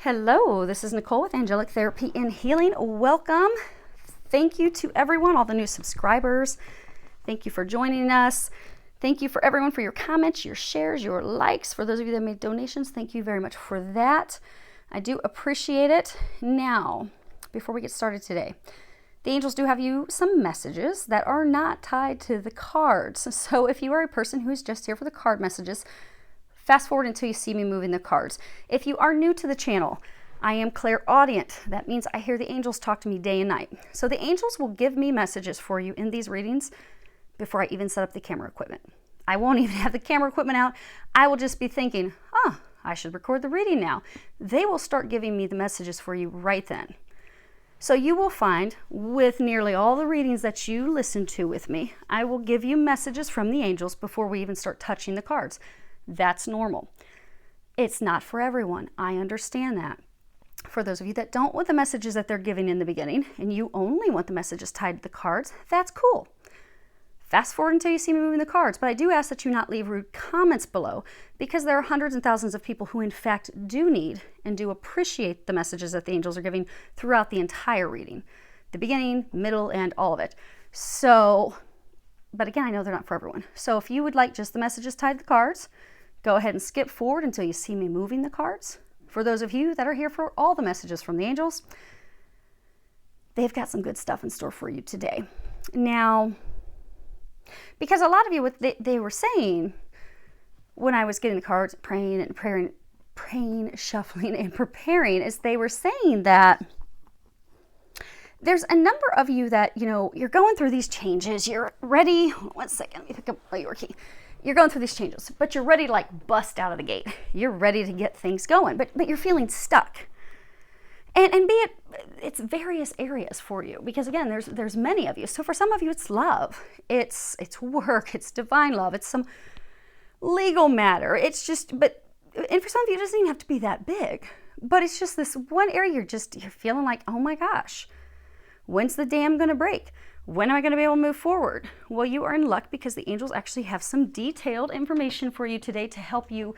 Hello, this is Nicole with Angelic Therapy and Healing. Welcome. Thank you to everyone, all the new subscribers. Thank you for joining us. Thank you for everyone for your comments, your shares, your likes. For those of you that made donations, thank you very much for that. I do appreciate it. Now, before we get started today, the angels do have you some messages that are not tied to the cards. So if you are a person who is just here for the card messages, fast forward until you see me moving the cards. If you are new to the channel, I am clairaudient. That means I hear the angels talk to me day and night. So the angels will give me messages for you in these readings before I even set up the camera equipment. I won't even have the camera equipment out. I will just be thinking, I should record the reading now. They will start giving me the messages for you right then. So you will find with nearly all the readings that you listen to with me, I will give you messages from the angels before we even start touching the cards. That's normal. It's not for everyone. I understand that. For those of you that don't want the messages that they're giving in the beginning and you only want the messages tied to the cards, that's cool. Fast forward until you see me moving the cards, but I do ask that you not leave rude comments below because there are hundreds and thousands of people who in fact do need and do appreciate the messages that the angels are giving throughout the entire reading, the beginning, middle, and all of it. So, but again, I know they're not for everyone. So if you would like just the messages tied to the cards, go ahead and skip forward until you see me moving the cards. For those of you that are here for all the messages from the angels, they've got some good stuff in store for you today. Now, because a lot of you, what they were saying when I was getting the cards, praying, shuffling, and preparing, is they were saying that there's a number of you that, you're going through these changes. You're ready. One second, let me pick up your key. You're going through these changes, but you're ready to bust out of the gate. You're ready to get things going, but you're feeling stuck. And be it's various areas for you, because again, there's many of you. So for some of you, it's love, it's work, it's divine love, it's some legal matter. And for some of you, it doesn't even have to be that big, but it's just this one area you're feeling like, oh my gosh, when's the dam going to break? When am I going to be able to move forward? Well, you are in luck because the angels actually have some detailed information for you today to help you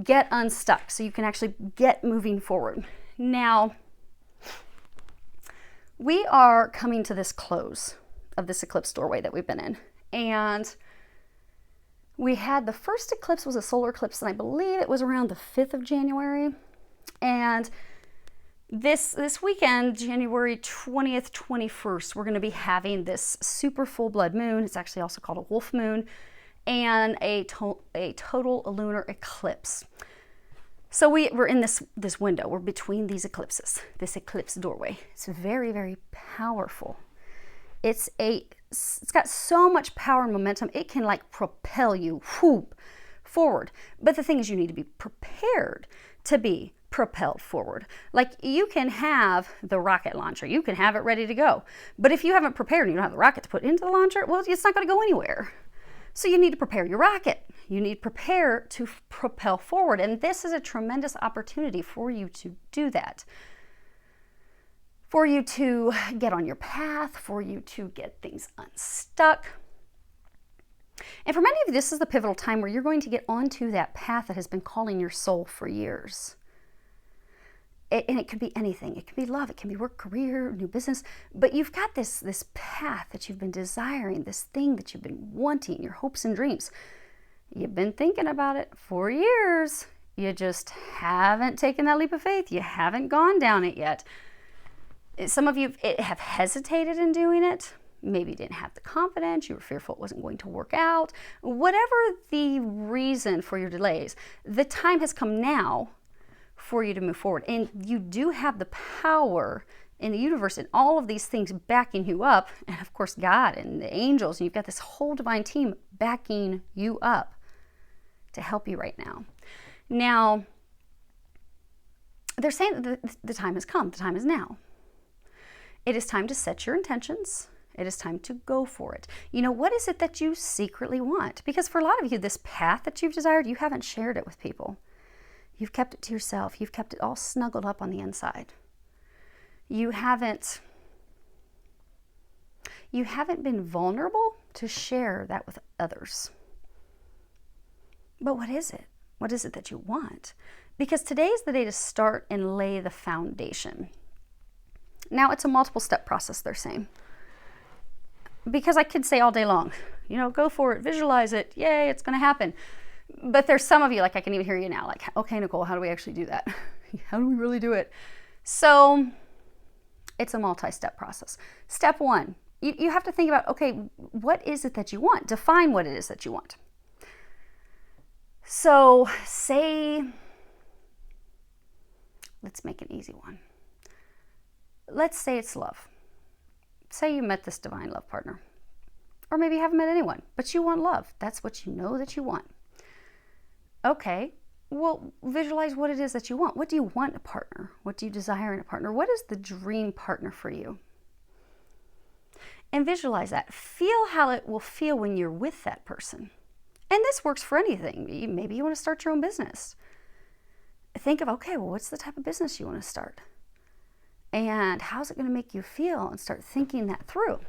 get unstuck so you can actually get moving forward. Now, we are coming to this close of this eclipse doorway that we've been in. And we had the first eclipse was a solar eclipse, and I believe it was around the 5th of January. And this weekend, January 20th, 21st, we're going to be having this super full blood moon. It's actually also called a wolf moon, and a total lunar eclipse. So we're in this window. We're between these eclipses, this eclipse doorway. It's very, very powerful. It's got so much power and momentum. It can propel you forward. But the thing is, you need to be prepared to be propelled forward. You can have the rocket launcher, you can have it ready to go, but if you haven't prepared and you don't have the rocket to put into the launcher, well, it's not going to go anywhere. So you need to prepare your rocket. You need to prepare to propel forward, and this is a tremendous opportunity for you to do that, for you to get on your path, for you to get things unstuck. And for many of you, this is the pivotal time where you're going to get onto that path that has been calling your soul for years. And it could be anything. It can be love, it can be work, career, new business, but you've got this path that you've been desiring, this thing that you've been wanting, your hopes and dreams. You've been thinking about it for years. You just haven't taken that leap of faith. You haven't gone down it yet. Some of you have hesitated in doing it. Maybe you didn't have the confidence. You were fearful it wasn't going to work out. Whatever the reason for your delays, the time has come now for you to move forward. And you do have the power in the universe and all of these things backing you up. And of course, God and the angels, and you've got this whole divine team backing you up to help you right now. Now, they're saying that the time has come. The time is now. It is time to set your intentions. It is time to go for it. What is it that you secretly want? Because for a lot of you, this path that you've desired, you haven't shared it with people. You've kept it to yourself. You've kept it all snuggled up on the inside. You haven't been vulnerable to share that with others. But what is it? What is it that you want? because today is the day to start and lay the foundation. Now, it's a multiple step process, they're saying. Because I could say all day long, go for it, visualize it, yay, it's going to happen. But there's some of you, like I can even hear you now, like, okay, Nicole, how do we actually do that? How do we really do it? So it's a multi-step process. Step one, you have to think about, okay, what is it that you want? Define what it is that you want. So let's make an easy one. Let's say it's love. Say you met this divine love partner. Or maybe you haven't met anyone, but you want love. That's what you know that you want. Okay, well, visualize what it is that you want. What do you want in a partner? What do you desire in a partner? What is the dream partner for you? And visualize that. Feel how it will feel when you're with that person. And this works for anything. Maybe you want to start your own business. Think of, okay, well, what's the type of business you want to start? And how's it going to make you feel? And start thinking that through.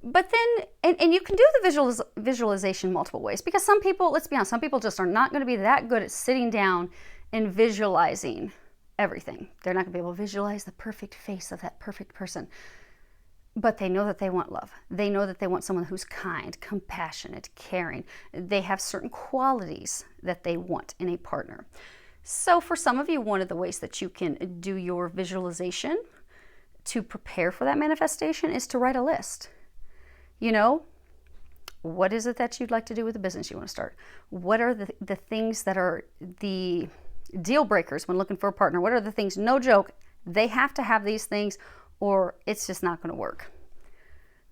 But then, and you can do the visualization multiple ways, because some people, let's be honest, some people just are not going to be that good at sitting down and visualizing everything. They're not going to be able to visualize the perfect face of that perfect person. But they know that they want love. They know that they want someone who's kind, compassionate, caring. They have certain qualities that they want in a partner. So for some of you, one of the ways that you can do your visualization to prepare for that manifestation is to write a list. What is it that you'd like to do with the business you want to start? What are the things that are the deal breakers when looking for a partner? What are the things, no joke, they have to have these things or it's just not going to work.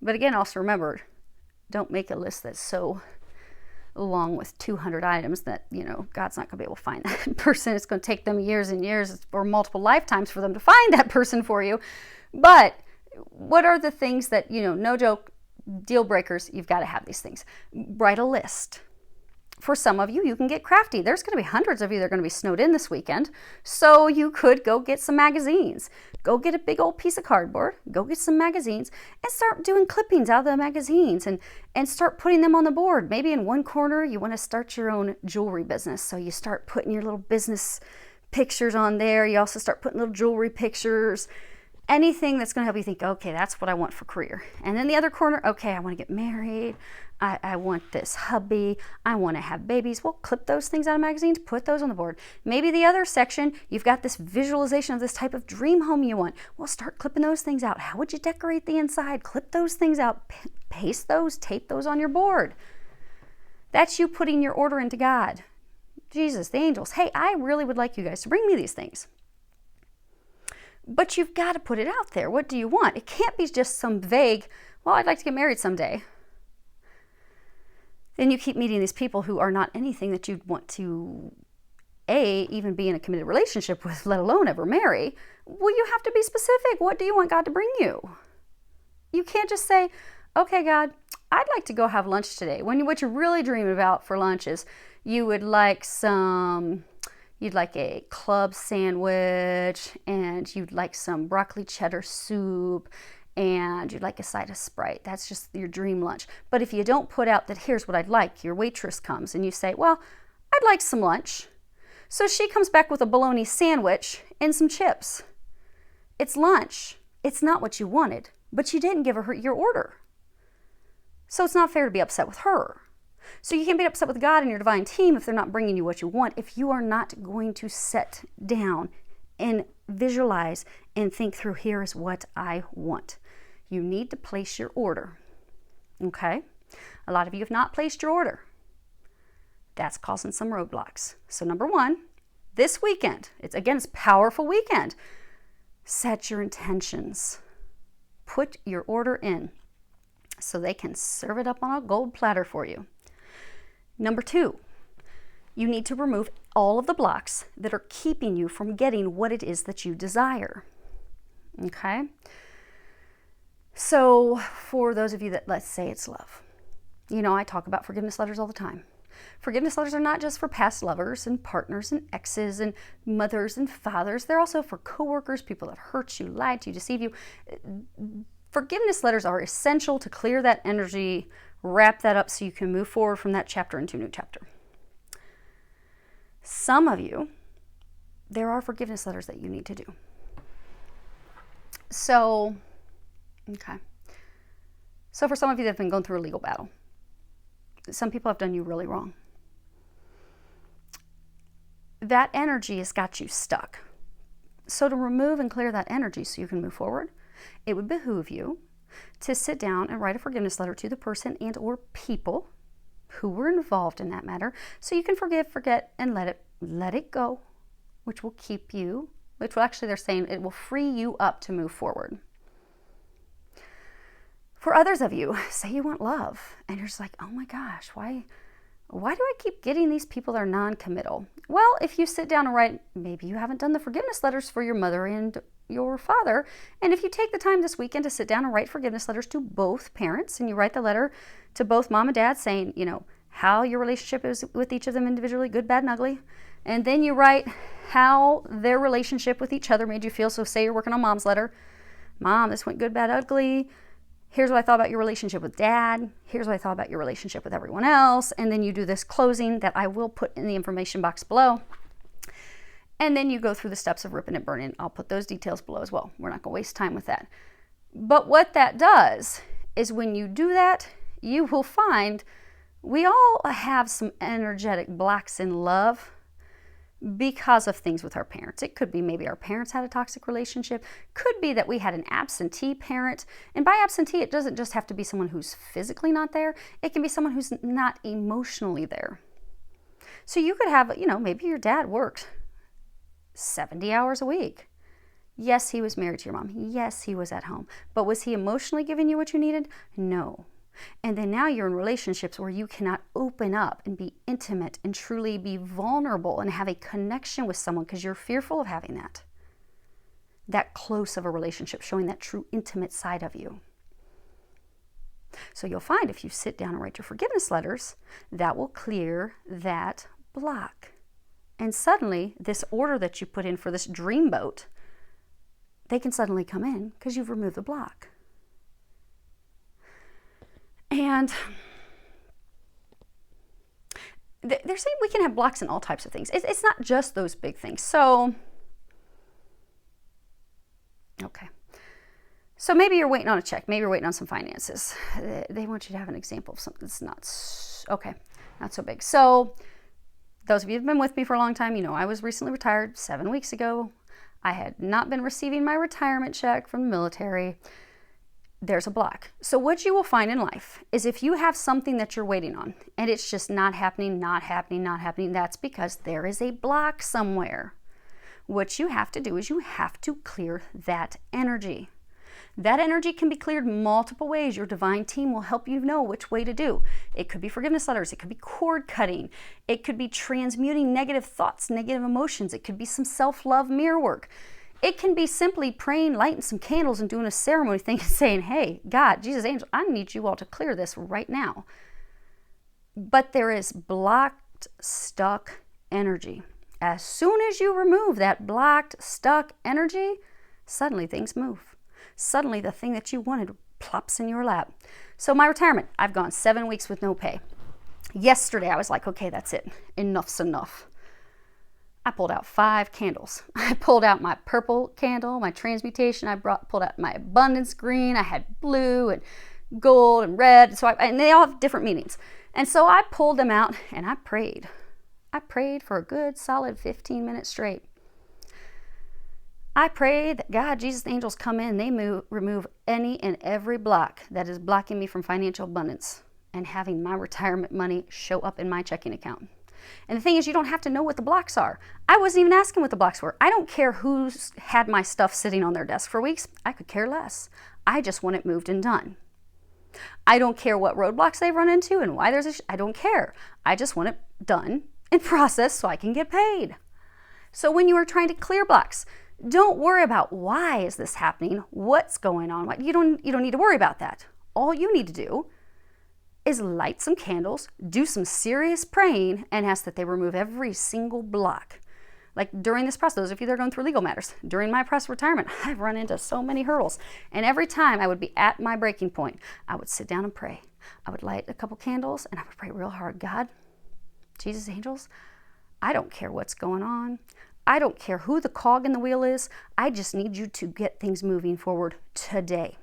But again, also remember, don't make a list that's so long with 200 items that, God's not going to be able to find that person. It's going to take them years and years or multiple lifetimes for them to find that person for you. But what are the things that, no joke, deal breakers, you've got to have these things. Write a list. For some of you, you can get crafty. There's going to be hundreds of you that are going to be snowed in this weekend. So you could go get some magazines. Go get a big old piece of cardboard. Go get some magazines and start doing clippings out of the magazines and start putting them on the board. Maybe in one corner, you want to start your own jewelry business. So you start putting your little business pictures on there. You also start putting little jewelry pictures. Anything that's going to help you think, okay, that's what I want for career. And then the other corner, okay, I want to get married. I want this hubby. I want to have babies. Well, clip those things out of magazines, put those on the board. Maybe the other section, you've got this visualization of this type of dream home you want. Well, start clipping those things out. How would you decorate the inside? Clip those things out, paste those, tape those on your board. That's you putting your order into God. Jesus, the angels, hey, I really would like you guys to bring me these things. But you've got to put it out there. What do you want? It can't be just some vague, well, I'd like to get married someday. Then you keep meeting these people who are not anything that you'd want to, even be in a committed relationship with, let alone ever marry. Well, you have to be specific. What do you want God to bring you? You can't just say, okay, God, I'd like to go have lunch today. What you're really dreaming about for lunch is you'd like a club sandwich, and you'd like some broccoli cheddar soup, and you'd like a side of Sprite. That's just your dream lunch. But if you don't put out that here's what I'd like, your waitress comes and you say, well, I'd like some lunch. So she comes back with a bologna sandwich and some chips. It's lunch. It's not what you wanted, but you didn't give her your order. So it's not fair to be upset with her. So you can't be upset with God and your divine team if they're not bringing you what you want, if you are not going to sit down and visualize and think through, here is what I want. You need to place your order. Okay? A lot of you have not placed your order. That's causing some roadblocks. So number one, this weekend, it's a powerful weekend. Set your intentions. Put your order in so they can serve it up on a gold platter for you. Number two, you need to remove all of the blocks that are keeping you from getting what it is that you desire. Okay? So for those of you that, let's say it's love. I talk about forgiveness letters all the time. Forgiveness letters are not just for past lovers and partners and exes and mothers and fathers. They're also for coworkers, people that hurt you, lied to you, deceived you. Forgiveness letters are essential to clear that energy, wrap that up so you can move forward from that chapter into a new chapter. Some of you there are forgiveness letters that you need to do. So, okay. So for some of you that have been going through a legal battle, some people have done you really wrong. That energy has got you stuck. So to remove and clear that energy so you can move forward, it would behoove you to sit down and write a forgiveness letter to the person and or people who were involved in that matter, so you can forgive, forget, and let it go, which will keep you, which will actually, they're saying it will free you up to move forward. For others of you, say you want love, and you're just like, oh my gosh, why do I keep getting these people that are non-committal? Well, if you sit down and write, maybe you haven't done the forgiveness letters for your mother and your father, and if you take the time this weekend to sit down and write forgiveness letters to both parents, and you write the letter to both mom and dad saying, how your relationship is with each of them individually, good, bad, and ugly, and then you write how their relationship with each other made you feel. So say you're working on mom's letter. Mom, this went good, bad, ugly. Here's what I thought about your relationship with dad. Here's what I thought about your relationship with everyone else. And then you do this closing that I will put in the information box below. And then you go through the steps of ripping and burning. I'll put those details below as well. We're not going to waste time with that. But what that does is when you do that, you will find we all have some energetic blocks in love because of things with our parents. It could be maybe our parents had a toxic relationship. Could be that we had an absentee parent. And by absentee, it doesn't just have to be someone who's physically not there. It can be someone who's not emotionally there. So you could have, maybe your dad worked 70 hours a week. Yes, he was married to your mom. Yes, he was at home. But was he emotionally giving you what you needed? No. And then now you're in relationships where you cannot open up and be intimate and truly be vulnerable and have a connection with someone because you're fearful of having that close of a relationship, showing that true intimate side of you. So you'll find if you sit down and write your forgiveness letters, that will clear that block. And suddenly this order that you put in for this dreamboat, they can suddenly come in because you've removed the block. And they're saying we can have blocks in all types of things. It's not just those big things. So, okay. So maybe you're waiting on a check. Maybe you're waiting on some finances. They want you to have an example of something that's not so big. So those of you who've been with me for a long time, I was recently retired 7 weeks ago. I had not been receiving my retirement check from the military. There's a block. So what you will find in life is if you have something that you're waiting on and it's just not happening, that's because there is a block somewhere. What you have to do is you have to clear that energy. That energy can be cleared multiple ways. Your divine team will help you know which way to do. It could be forgiveness letters. It could be cord cutting. It could be transmuting negative thoughts, negative emotions. It could be some self-love mirror work. It can be simply praying, lighting some candles, and doing a ceremony thing and saying, hey, God, Jesus, angels, I need you all to clear this right now. But there is blocked, stuck energy. As soon as you remove that blocked, stuck energy, suddenly things move. Suddenly the thing that you wanted plops in your lap. So my retirement, I've gone 7 weeks with no pay. Yesterday, I was like, okay, that's it. Enough's enough. I pulled out 5 candles. I pulled out my purple candle, my transmutation. Pulled out my abundance green. I had blue and gold and red. And they all have different meanings. And so I pulled them out and I prayed. I prayed for a good solid 15 minutes straight. I prayed that God, Jesus, and angels come in. They remove any and every block that is blocking me from financial abundance and having my retirement money show up in my checking account. And the thing is, you don't have to know what the blocks are. I wasn't even asking what the blocks were. I don't care who's had my stuff sitting on their desk for weeks. I could care less. I just want it moved and done. I don't care what roadblocks they've run into and why I don't care. I just want it done and processed so I can get paid. So when you are trying to clear blocks, don't worry about why is this happening, what's going on. You don't need to worry about that. All you need to do is light some candles, do some serious praying, and ask that they remove every single block. Like during this process, those of you that are going through legal matters, during my press retirement, I've run into so many hurdles. And every time I would be at my breaking point, I would sit down and pray. I would light a couple candles and I would pray real hard. God, Jesus, angels, I don't care what's going on. I don't care who the cog in the wheel is. I just need you to get things moving forward today.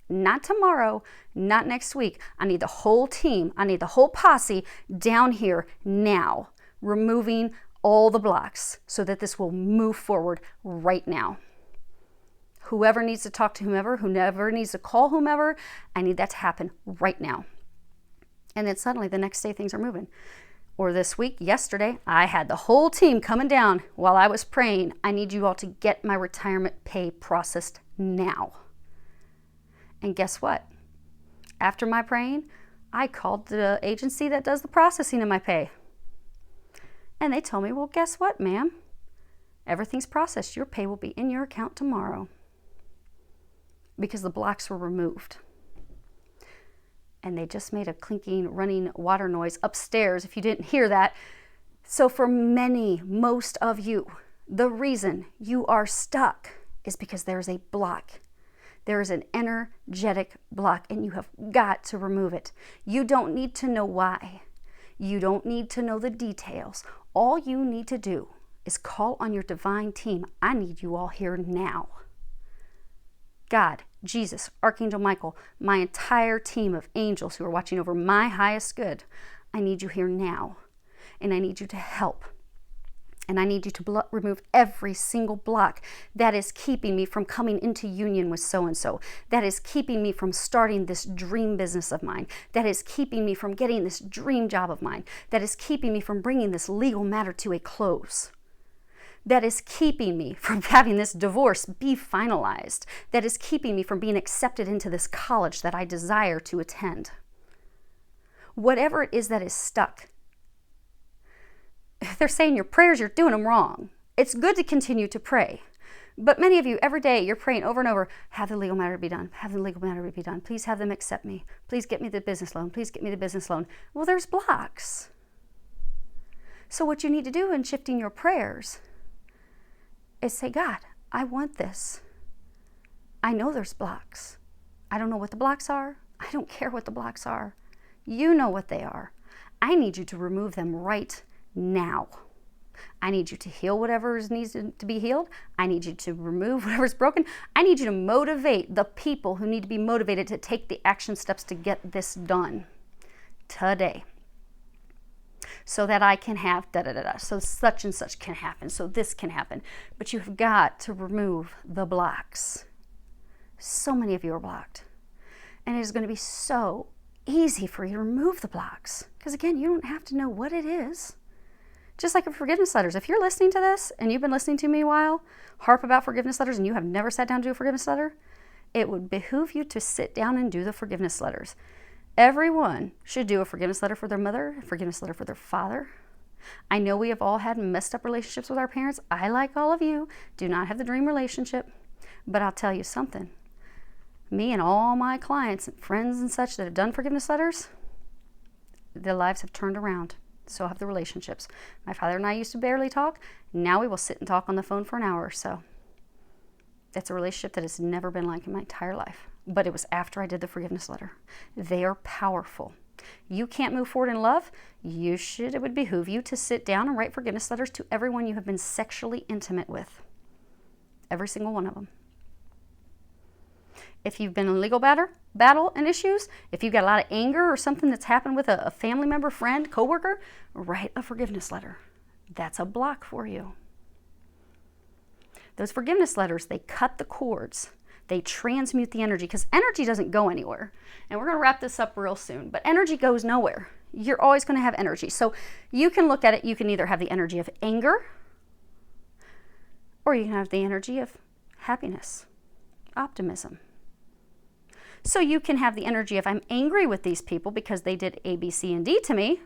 Not tomorrow, not next week. I need the whole team, I need the whole posse down here now, removing all the blocks so that this will move forward right now. Whoever needs to talk to whoever needs to call whomever, I need that to happen right now. And then suddenly the next day things are moving. Or this week, yesterday, I had the whole team coming down while I was praying. I need you all to get my retirement pay processed now. And guess what? After my praying, I called the agency that does the processing of my pay. And they told me, well, guess what, ma'am? Everything's processed. Your pay will be in your account tomorrow. Because the blocks were removed. And they just made a clinking, running water noise upstairs, if you didn't hear that. So for most of you, the reason you are stuck is because there's a block. There is an energetic block, and you have got to remove it. You don't need to know why. You don't need to know the details. All you need to do is call on your divine team. I need you all here now. God, Jesus, Archangel Michael, my entire team of angels who are watching over my highest good, I need you here now. And I need you to help. And I need you to remove every single block that is keeping me from coming into union with so-and-so, that is keeping me from starting this dream business of mine, that is keeping me from getting this dream job of mine, that is keeping me from bringing this legal matter to a close, that is keeping me from having this divorce be finalized, that is keeping me from being accepted into this college that I desire to attend. Whatever it is that is stuck, they're saying your prayers, you're doing them wrong. It's good to continue to pray. But many of you, every day, you're praying over and over, have the legal matter be done, have the legal matter be done. Please have them accept me. Please get me the business loan. Please get me the business loan. Well, there's blocks. So what you need to do in shifting your prayers is say, God, I want this. I know there's blocks. I don't know what the blocks are. I don't care what the blocks are. You know what they are. I need you to remove them right now. I need you to heal whatever needs to be healed. I need you to remove whatever's broken. I need you to motivate the people who need to be motivated to take the action steps to get this done today. So that I can have da-da-da-da. So such and such can happen. So this can happen. But you've got to remove the blocks. So many of you are blocked. And it is going to be so easy for you to remove the blocks. Because again, you don't have to know what it is. Just like with forgiveness letters. If you're listening to this and you've been listening to me a while, harp about forgiveness letters, and you have never sat down to do a forgiveness letter, it would behoove you to sit down and do the forgiveness letters. Everyone should do a forgiveness letter for their mother, a forgiveness letter for their father. I know we have all had messed up relationships with our parents. I, like all of you, do not have the dream relationship. But I'll tell you something. Me and all my clients and friends and such that have done forgiveness letters, their lives have turned around. So have the relationships. My father and I used to barely talk. Now we will sit and talk on the phone for an hour or so. That's a relationship that has never been like in my entire life. But it was after I did the forgiveness letter. They are powerful. You can't move forward in love. It would behoove you to sit down and write forgiveness letters to everyone you have been sexually intimate with. Every single one of them. If you've been in legal battle and issues, if you've got a lot of anger or something that's happened with a family member, friend, coworker, write a forgiveness letter. That's a block for you. Those forgiveness letters, they cut the cords. They transmute the energy, because energy doesn't go anywhere. And we're going to wrap this up real soon, but energy goes nowhere. You're always going to have energy. So you can look at it, you can either have the energy of anger, or you can have the energy of happiness, optimism. So you can have the energy of, I'm angry with these people because they did A, B, C, and D to me.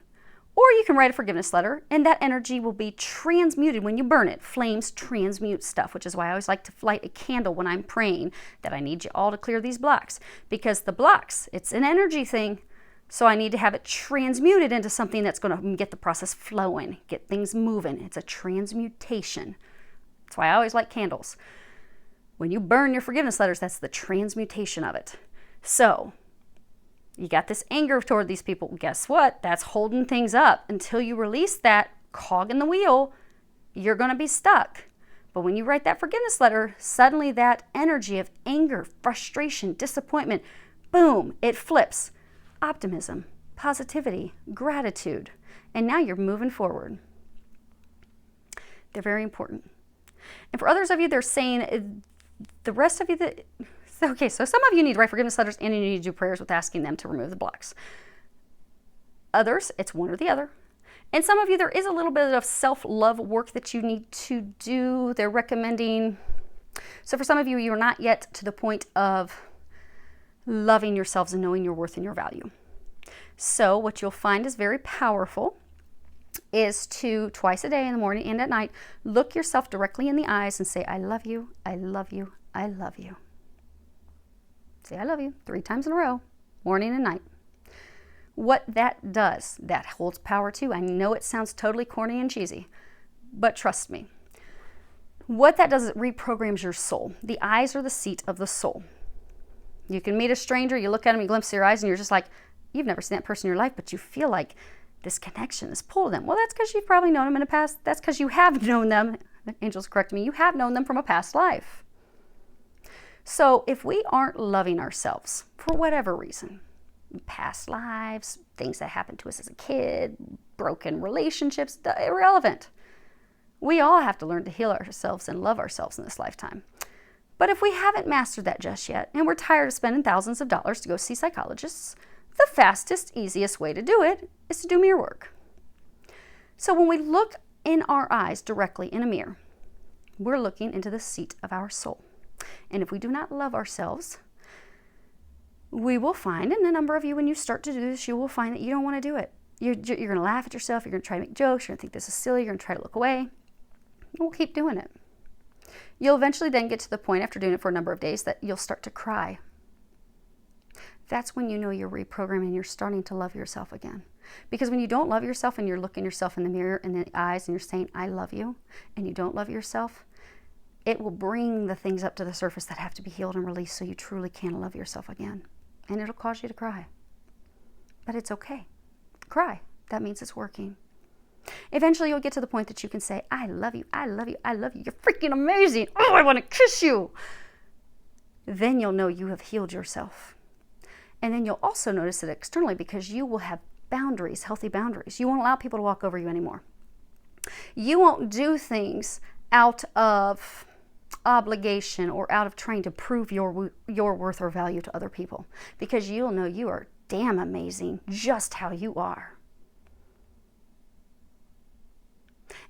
Or you can write a forgiveness letter, and that energy will be transmuted when you burn it. Flames transmute stuff, which is why I always like to light a candle when I'm praying that I need you all to clear these blocks. Because the blocks, it's an energy thing, so I need to have it transmuted into something that's going to get the process flowing, get things moving. It's a transmutation. That's why I always light candles. When you burn your forgiveness letters, that's the transmutation of it. So, you got this anger toward these people. Guess what? That's holding things up until you release that cog in the wheel. you're going to be stuck. But when you write that forgiveness letter, suddenly that energy of anger, frustration, disappointment, boom, it flips. Optimism, positivity, gratitude. And now you're moving forward. They're very important. And for others of you, they're saying, the rest of you that, okay, so some of you need to write forgiveness letters and you need to do prayers with asking them to remove the blocks. Others, it's one or the other. And some of you, there is a little bit of self-love work that you need to do. They're recommending, so for some of you, you're not yet to the point of loving yourselves and knowing your worth and your value. So what you'll find is very powerful is to twice a day in the morning and at night, look yourself directly in the eyes and say, I love you, I love you, I love you. Say, I love you 3 times in a row, morning and night. What that does, that holds power too. I know it sounds totally corny and cheesy, but trust me. What that does is it reprograms your soul. The eyes are the seat of the soul. You can meet a stranger, you look at them, you glimpse their eyes, and you're just like, you've never seen that person in your life, but you feel like this connection, this pull to them. Well, that's because you've probably known them in the past. That's because you have known them. The angels correct me. You have known them from a past life. So if we aren't loving ourselves for whatever reason, past lives, things that happened to us as a kid, broken relationships, irrelevant. We all have to learn to heal ourselves and love ourselves in this lifetime. But if we haven't mastered that just yet, and we're tired of spending thousands of dollars to go see psychologists, the fastest, easiest way to do it is to do mirror work. So when we look in our eyes directly in a mirror, we're looking into the seat of our soul. And if we do not love ourselves, we will find, and a number of you, when you start to do this, you will find that you don't want to do it. You're going to laugh at yourself. You're going to try to make jokes. You're going to think this is silly. You're going to try to look away. We'll keep doing it. You'll eventually then get to the point after doing it for a number of days that you'll start to cry. That's when you know you're reprogramming. You're starting to love yourself again. Because when you don't love yourself and you're looking yourself in the mirror in the eyes and you're saying, I love you, and you don't love yourself, it will bring the things up to the surface that have to be healed and released so you truly can love yourself again. And it'll cause you to cry. But it's okay. Cry. That means it's working. Eventually you'll get to the point that you can say, I love you, I love you, I love you. You're freaking amazing. Oh, I want to kiss you. Then you'll know you have healed yourself. And then you'll also notice it externally because you will have boundaries, healthy boundaries. You won't allow people to walk over you anymore. You won't do things out of obligation or out of trying to prove your worth or value to other people, because you'll know you are damn amazing just how you are.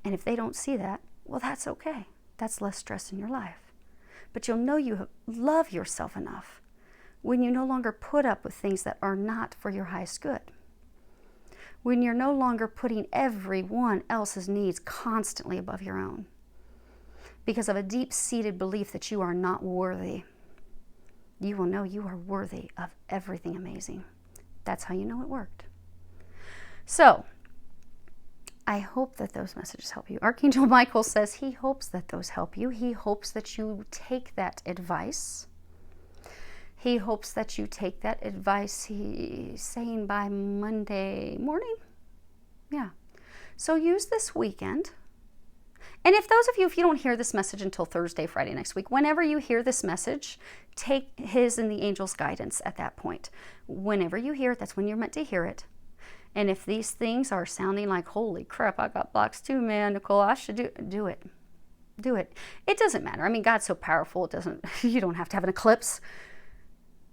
And if they don't see that, well, that's okay. That's less stress in your life. But you'll know you love yourself enough when you no longer put up with things that are not for your highest good. When you're no longer putting everyone else's needs constantly above your own, because of a deep-seated belief that you are not worthy. You will know you are worthy of everything amazing. That's how you know it worked. So, I hope that those messages help you. Archangel Michael says he hopes that those help you. He hopes that you take that advice. He hopes that you take that advice, he's saying, by Monday morning. Yeah. So use this weekend. And if those of you, if you don't hear this message until Thursday, Friday next week, whenever you hear this message, take his and the angel's guidance at that point. Whenever you hear it, that's when you're meant to hear it. And if these things are sounding like, holy crap, I got blocks too, man, Nicole, I should do it. Do it. It doesn't matter. I mean, God's so powerful, you don't have to have an eclipse.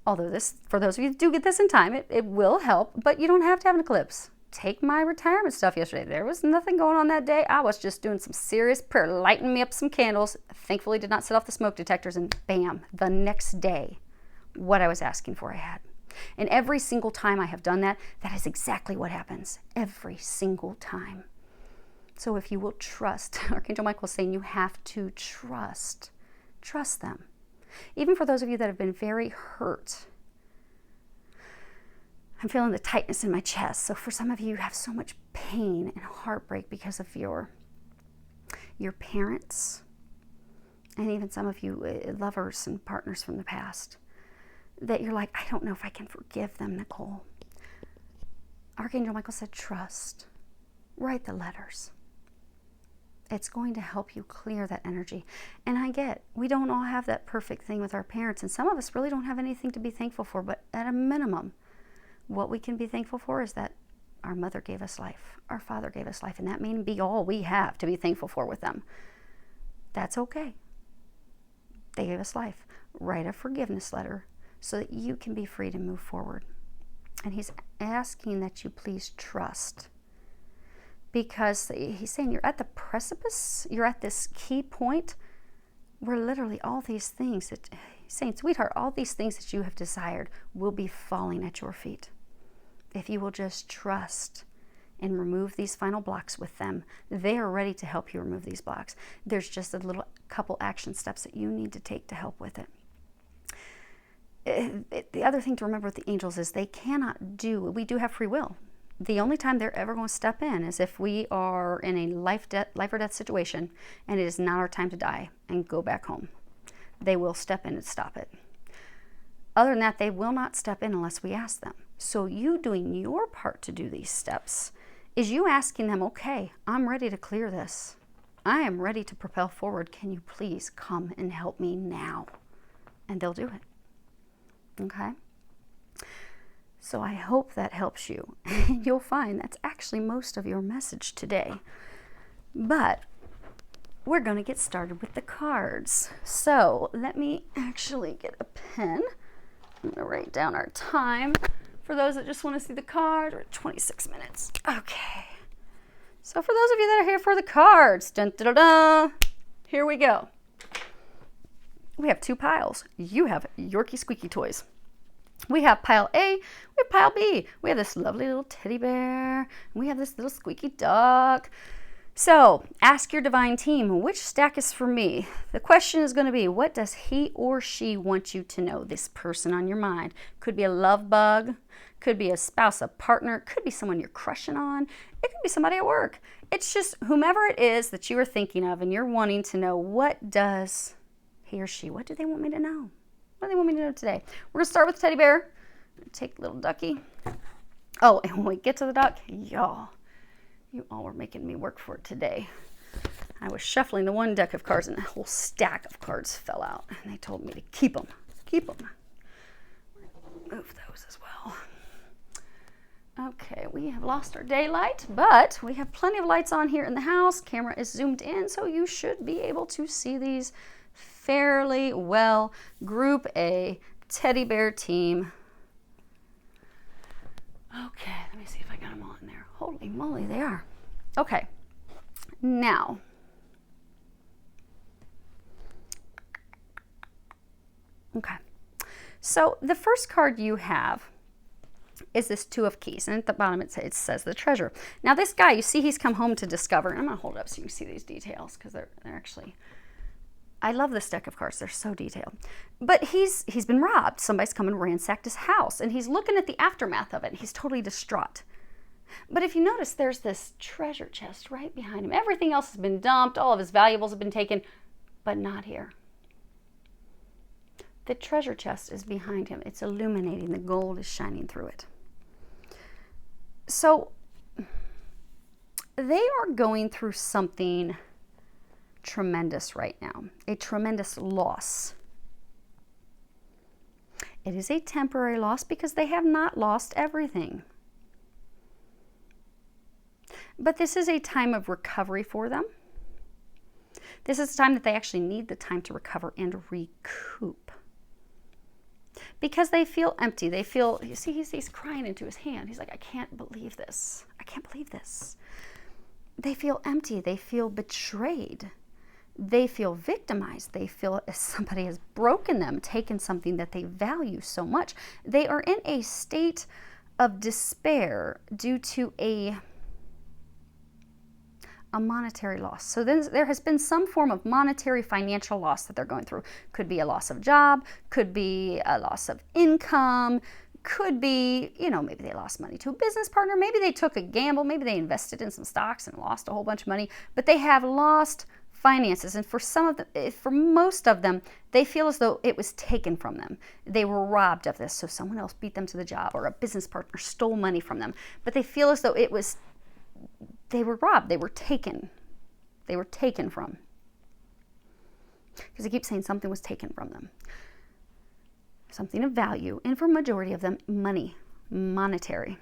Although this, for those of you who do get this in time, it will help, but you don't have to have an eclipse. Take my retirement stuff yesterday. There was nothing going on that day. I was just doing some serious prayer, lighting me up some candles. Thankfully did not set off the smoke detectors, and bam, the next day, what I was asking for I had. And every single time I have done that, that is exactly what happens. Every single time. So if you will trust, Archangel Michael is saying you have to trust. Trust them. Even for those of you that have been very hurt, I'm feeling the tightness in my chest. So for some of you, you have so much pain and heartbreak because of your parents, and even some of you lovers and partners from the past, that you're like, I don't know if I can forgive them, Nicole. Archangel Michael said, trust. Write the letters. It's going to help you clear that energy. And I get, we don't all have that perfect thing with our parents, and some of us really don't have anything to be thankful for, but at a minimum, what we can be thankful for is that our mother gave us life, our father gave us life, and that may be all we have to be thankful for with them. That's okay. They gave us life. Write a forgiveness letter so that you can be free to move forward. And he's asking that you please trust. Because he's saying you're at the precipice, you're at this key point where literally all these things that, he's saying, sweetheart, all these things that you have desired will be falling at your feet. If you will just trust and remove these final blocks with them, they are ready to help you remove these blocks. There's just a little couple action steps that you need to take to help with it. The other thing to remember with the angels is we do have free will. The only time they're ever going to step in is if we are in a life or death situation and it is not our time to die and go back home. They will step in and stop it. Other than that, they will not step in unless we ask them. So you doing your part to do these steps is you asking them, okay, I'm ready to clear this. I am ready to propel forward. Can you please come and help me now? And they'll do it. Okay? So I hope that helps you. You'll find that's actually most of your message today. But we're going to get started with the cards. So let me actually get a pen. I'm going to write down our time. For those that just want to see the card, we're at 26 minutes. Okay. So for those of you that are here for the cards, dun, dun, dun, dun, here we go. We have two piles. You have Yorkie Squeaky Toys. We have pile A, we have pile B. We have this lovely little teddy bear, and we have this little squeaky duck. So, ask your divine team, which stack is for me? The question is going to be, what does he or she want you to know? This person on your mind. Could be a love bug, could be a spouse, a partner, could be someone you're crushing on, it could be somebody at work. It's just whomever it is that you are thinking of and you're wanting to know, what does he or she, what do they want me to know? What do they want me to know today? We're going to start with the teddy bear. Take little Ducky. Oh, and when we get to the duck, y'all, you all were making me work for it today. I was shuffling the one deck of cards and the whole stack of cards fell out. And they told me to keep them. Keep them. Move those as well. Okay, we have lost our daylight, but we have plenty of lights on here in the house. Camera is zoomed in, so you should be able to see these fairly well. Group A, teddy bear team. Okay, let me see if I got them all in there. Holy moly, they are. Okay, now, okay, so the first card you have is this Two of Keys, and at the bottom it says the treasure. Now this guy, you see he's come home to discover, and I'm going to hold it up so you can see these details because they're actually, I love this deck of cards. They're so detailed. But he's been robbed. Somebody's come and ransacked his house, and he's looking at the aftermath of it. He's totally distraught. But if you notice, there's this treasure chest right behind him. Everything else has been dumped. All of his valuables have been taken, but not here. The treasure chest is behind him. It's illuminating. The gold is shining through it. So they are going through something tremendous right now, a tremendous loss. It is a temporary loss because they have not lost everything. But this is a time of recovery for them. This is a time that they actually need the time to recover and recoup. Because they feel empty. They feel, you see, he's crying into his hand. He's like, I can't believe this. I can't believe this. They feel empty. They feel betrayed. They feel victimized. They feel as somebody has broken them, taken something that they value so much. They are in a state of despair due to a monetary loss. So there has been some form of monetary financial loss that they're going through. Could be a loss of job, could be a loss of income, could be, maybe they lost money to a business partner, maybe they took a gamble, maybe they invested in some stocks and lost a whole bunch of money, but they have lost finances. And for most of them, they feel as though it was taken from them. They were robbed of this. So someone else beat them to the job, or a business partner stole money from them. But they feel as though they were robbed. They were taken they were taken from. Because he keeps saying something was taken from them. Something of value, and for a majority of them, money, monetary.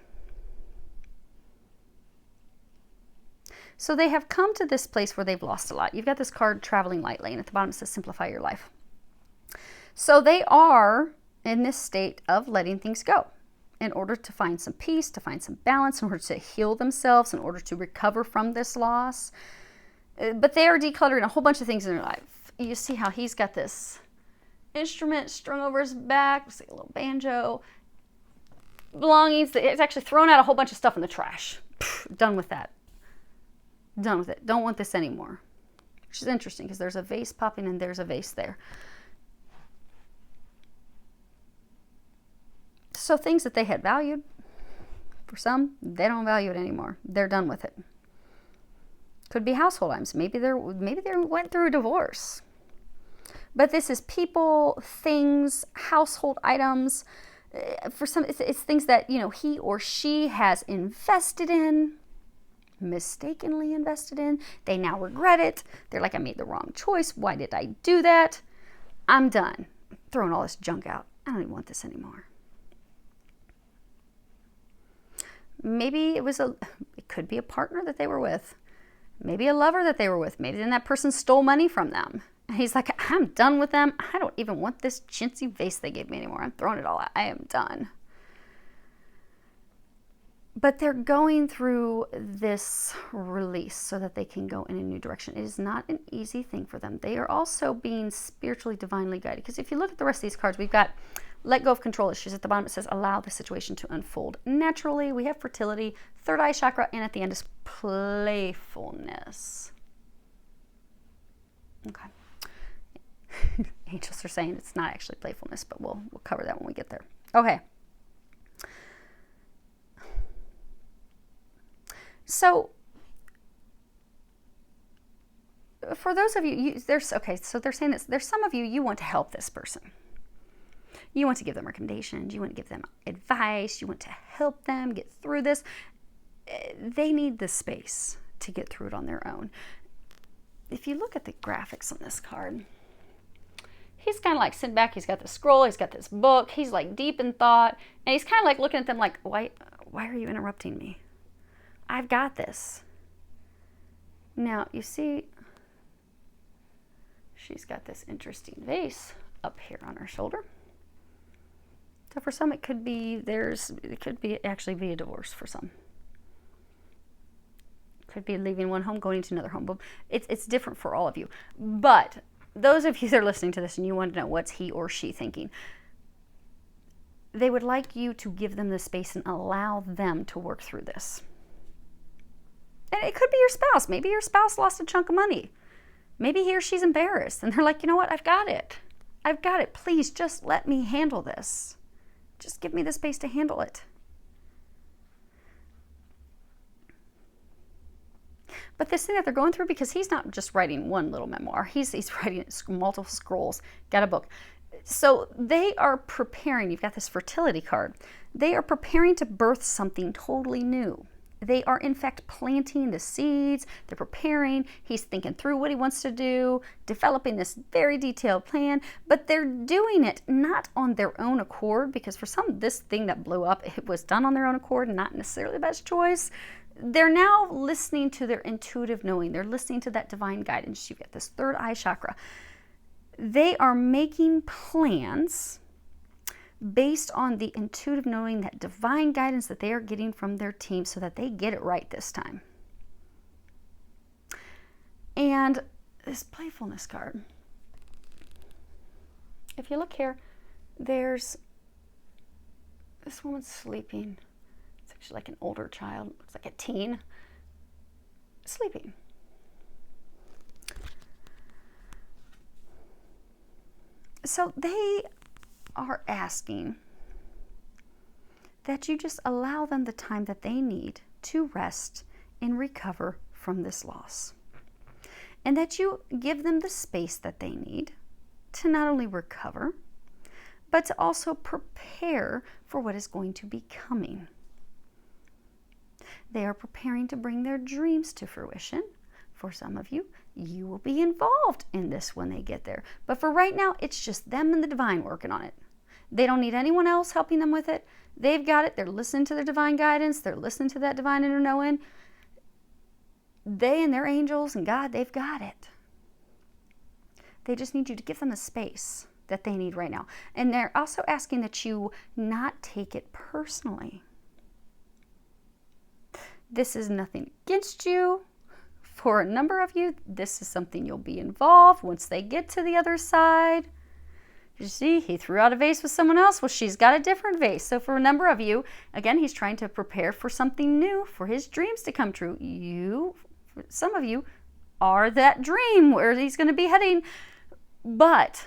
So they have come to this place where they've lost a lot. You've got this card, Traveling Lightly, and at the bottom it says, simplify your life. So they are in this state of letting things go in order to find some peace, to find some balance, in order to heal themselves, in order to recover from this loss. But they are decluttering a whole bunch of things in their life. You see how he's got this instrument strung over his back, see a little banjo, belongings. It's actually thrown out a whole bunch of stuff in the trash. Done with that. Done with it. Don't want this anymore. Which is interesting because there's a vase popping and there's a vase there. So things that they had valued, for some, they don't value it anymore. They're done with it. Could be household items. Maybe they went through a divorce. But this is people, things, household items. For some, it's things that, he or she has invested in, mistakenly invested in. They now regret it. They're like, I made the wrong choice. Why did I do that? I'm done. I'm throwing all this junk out. I don't even want this anymore. Maybe it could be a partner that they were with. Maybe a lover that they were with. Maybe then that person stole money from them. And he's like, I'm done with them. I don't even want this chintzy vase they gave me anymore. I'm throwing it all out. I am done. But they're going through this release so that they can go in a new direction. It is not an easy thing for them. They are also being spiritually, divinely guided. Because if you look at the rest of these cards, we've got let go of control issues. At the bottom it says allow the situation to unfold naturally. We have fertility, third eye chakra, and at the end is playfulness. Okay. Angels are saying it's not actually playfulness, but we'll cover that when we get there. Okay. So for those of you, so they're saying this, there's some of you, you want to help this person. You want to give them recommendations. You want to give them advice. You want to help them get through this. They need the space to get through it on their own. If you look at the graphics on this card, he's kind of like sitting back. He's got this scroll. He's got this book. He's like deep in thought. And he's kind of like looking at them like, why are you interrupting me? I've got this. Now, you see, she's got this interesting vase up here on her shoulder. So for some, it could actually be a divorce for some. Could be leaving one home, going to another home. But it's different for all of you. But those of you that are listening to this and you want to know what's he or she thinking, they would like you to give them the space and allow them to work through this. And it could be your spouse. Maybe your spouse lost a chunk of money. Maybe he or she's embarrassed. And they're like, you know what? I've got it. I've got it. Please just let me handle this. Just give me the space to handle it. But this thing that they're going through, because he's not just writing one little memoir. He's writing multiple scrolls. Got a book. So they are preparing. You've got this fertility card. They are preparing to birth something totally new. They are, in fact, planting the seeds. They're preparing. He's thinking through what he wants to do, developing this very detailed plan, but they're doing it not on their own accord, because for some, this thing that blew up, it was done on their own accord and not necessarily the best choice. They're now listening to their intuitive knowing. They're listening to that divine guidance. You get this third eye chakra. They are making plans based on the intuitive knowing, that divine guidance that they are getting from their team, so that they get it right this time. And this playfulness card, if you look here, there's this woman's sleeping. It's actually like an older child, looks like a teen, sleeping. So they are asking that you just allow them the time that they need to rest and recover from this loss. And that you give them the space that they need to not only recover, but to also prepare for what is going to be coming. They are preparing to bring their dreams to fruition For some of you, you will be involved in this when they get there. But for right now, it's just them and the divine working on it. They don't need anyone else helping them with it. They've got it. They're listening to their divine guidance. They're listening to that divine inner knowing. They and their angels and God, they've got it. They just need you to give them a space that they need right now. And they're also asking that you not take it personally. This is nothing against you. For a number of you, this is something you'll be involved once they get to the other side. You see, he threw out a vase with someone else. Well, she's got a different vase. So for a number of you, again, he's trying to prepare for something new, for his dreams to come true. Some of you are that dream where he's going to be heading. But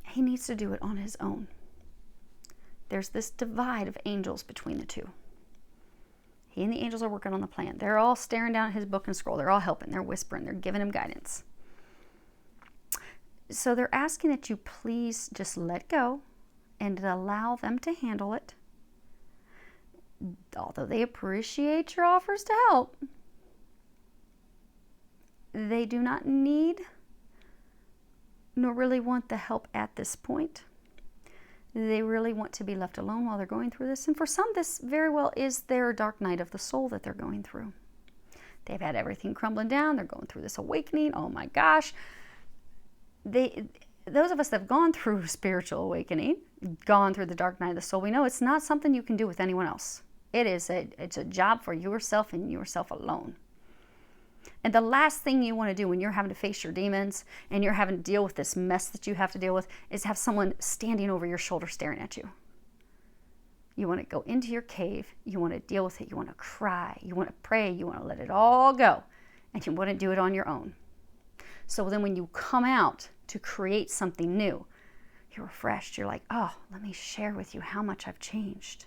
he needs to do it on his own. There's this divide of angels between the two. He and the angels are working on the plan. They're all staring down at his book and scroll. They're all helping. They're whispering. They're giving him guidance. So they're asking that you please just let go and allow them to handle it. Although they appreciate your offers to help, they do not need nor really want the help at this point. They really want to be left alone while they're going through this. And for some, this very well is their dark night of the soul that they're going through. They've had everything crumbling down. They're going through this awakening. Oh my gosh. Those of us that have gone through spiritual awakening, gone through the dark night of the soul, we know it's not something you can do with anyone else. It's a job for yourself and yourself alone. And the last thing you want to do when you're having to face your demons and you're having to deal with this mess that you have to deal with is have someone standing over your shoulder staring at you. You want to go into your cave. You want to deal with it. You want to cry. You want to pray. You want to let it all go. And you want to do it on your own. So then when you come out to create something new, you're refreshed. You're like, oh, let me share with you how much I've changed.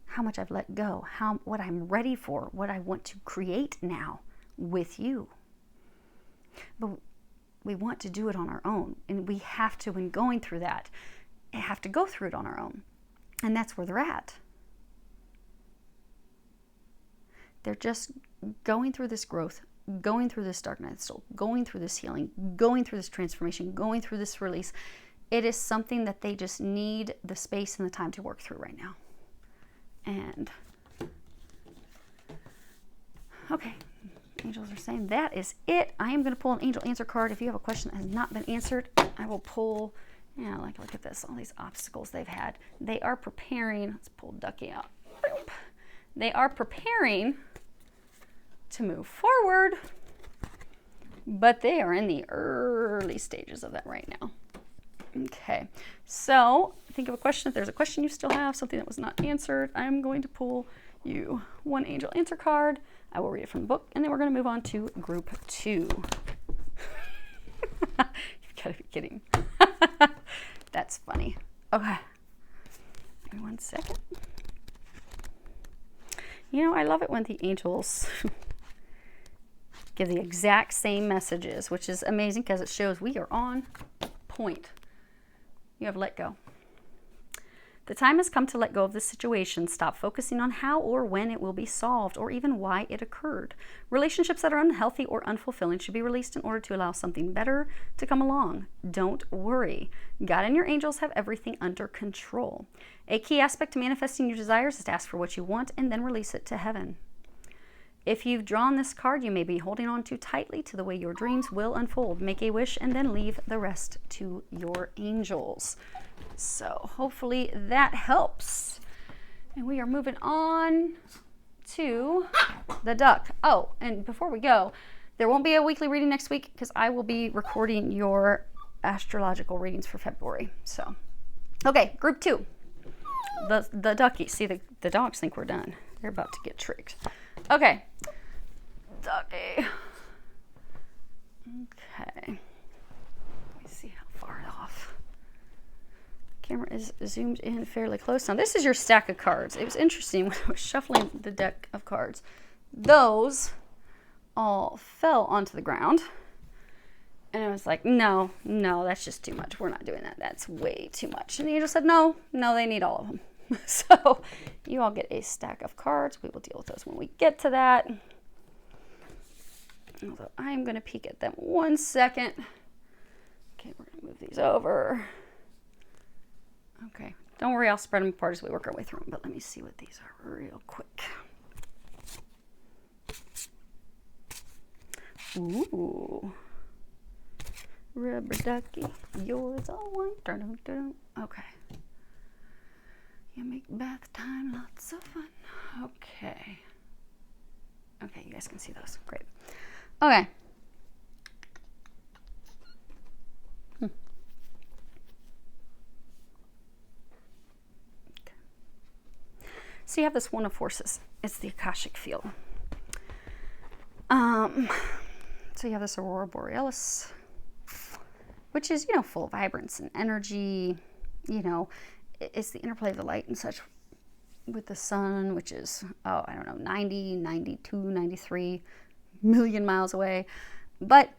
How much I've let go, what I'm ready for, what I want to create now with you. But we want to do it on our own, and we have to, when going through that, have to go through it on our own. And that's where they're at. They're just going through this growth, going through this dark night of the soul, going through this healing, going through this transformation, going through this release. It is something that they just need the space and the time to work through right now. And, okay, angels are saying that is it. I am going to pull an angel answer card. If you have a question that has not been answered, I will pull, like, look at this, all these obstacles they've had. They are preparing, let's pull Ducky out. They are preparing to move forward, but they are in the early stages of that right now. Okay, so think of a question. If there's a question you still have, something that was not answered, I'm going to pull you one angel answer card. I will read it from the book, and then we're going to move on to group 2. You've got to be kidding. That's funny. Okay, give me 1 second. You know, I love it when the angels give the exact same messages, which is amazing because it shows we are on point. You have let go. The time has come to let go of this situation. Stop focusing on how or when it will be solved or even why it occurred. Relationships that are unhealthy or unfulfilling should be released in order to allow something better to come along. Don't worry. God and your angels have everything under control. A key aspect to manifesting your desires is to ask for what you want and then release it to heaven. If you've drawn this card, you may be holding on too tightly to the way your dreams will unfold. Make a wish and then leave the rest to your angels. So hopefully that helps. And we are moving on to the duck. Oh, and before we go, there won't be a weekly reading next week because I will be recording your astrological readings for February. So, okay, group 2. The ducky. See, the dogs think we're done. They're about to get tricked. Okay. Ducky. Okay. Let me see how far off. Camera is zoomed in fairly close. Now, this is your stack of cards. It was interesting when I was shuffling the deck of cards. Those all fell onto the ground. And I was like, no, that's just too much. We're not doing that. That's way too much. And the angel said, no, they need all of them. So you all get a stack of cards. We will deal with those when we get to that. Although I'm going to peek at them 1 second. Okay, we're going to move these over. Okay, don't worry, I'll spread them apart as we work our way through them, but let me see what these are real quick. Ooh. Rubber ducky, yours all one. Okay. You make bath time lots of fun. Okay. Okay, you guys can see those. Great. Okay. So you have this one of forces. It's the Akashic field. So you have this Aurora Borealis, which is, full of vibrance and energy. It's the interplay of the light and such with the sun, which is, 90, 92, 93 million miles away. But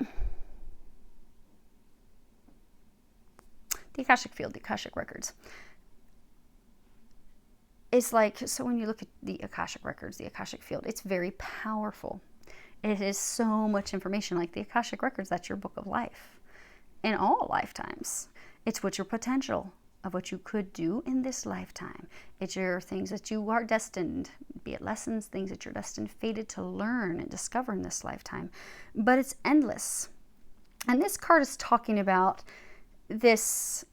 the Akashic field, the Akashic records, it's like, so when you look at the Akashic records, the Akashic field, it's very powerful. It is so much information. Like the Akashic records, that's your book of life in all lifetimes. It's what your potential of what you could do in this lifetime. It's your things that you are destined, be it lessons, things that you're destined, fated to learn and discover in this lifetime. But it's endless. And this card is talking about this,